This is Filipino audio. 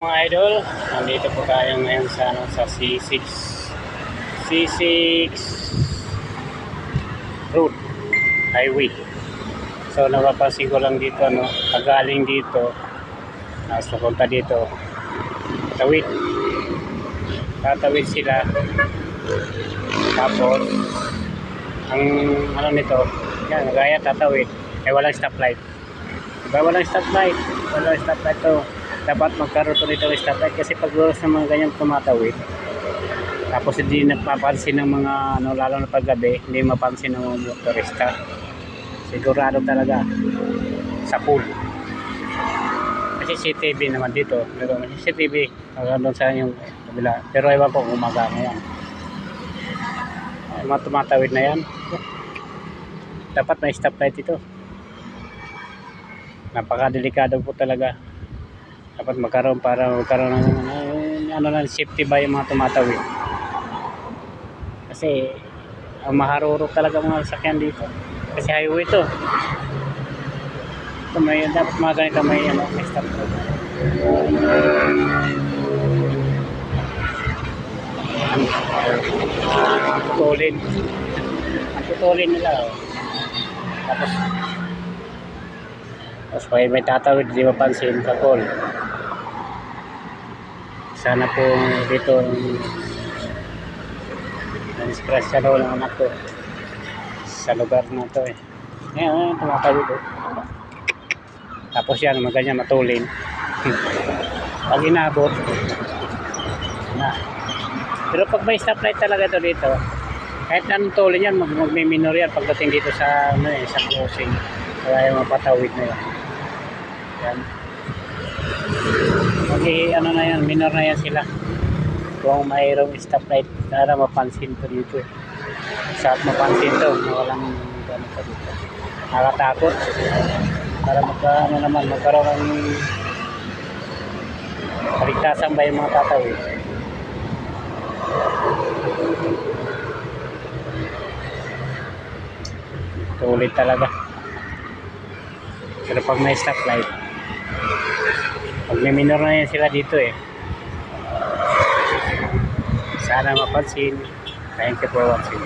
Mga idol, nandito po tayo ngayon sa C6 road highway. So napapansin ko lang dito pagaling dito papunta dito tawid, tatawid sila, tapos ang nito yan, gaya tatawid walang stoplight, diba? Walang stoplight to. Dapat magkaroon to nito ng stoplight kasi pag sa mga ganyan tumatawid, tapos hindi napapansin ng mga lalo na paggabi, hindi mapansin ng motorista, sigurado talaga sa pool. Kasi CCTV naman dito, pero CCTV doon sa yung kabila, pero ewan ko kung gumagana yan. Ay, mga tumatawid na yan, dapat may stoplight ito. Napakadelikado po talaga. Dapat magkaroon para magkaroon ng safety ba yung mga tumatawid. Kasi maharurok talaga mga sasakyan dito. Kasi highway ito. Ito may dapat mga ganito may stop road. Ang tutulin nila. Tapos may tatawid, di mapansin sa pole. Sana po dito na-disgrasya daw ng anak ko sa lugar na to Ayan, tumatawid Tapos yan, ganyan matulin. Pag inabot na. Pero pag may stoplight talaga to dito, kahit anong tulin yan, magme-minor yan pagdating dito sa sa crossing. Kaya yung mapatawid na yan. Okay, na yan, minor na yan sila. Kung mayroong stoplight, para mapansin to dito. Sa mapansin to, walang gano'n pa dito. Nakatakot. Para magkaroon ng kaligtasan ba yung mga tatawid. Tulit talaga. Pero pag may stoplight, pag may minor na yan sila dito sana mapansin. Thank you for watching.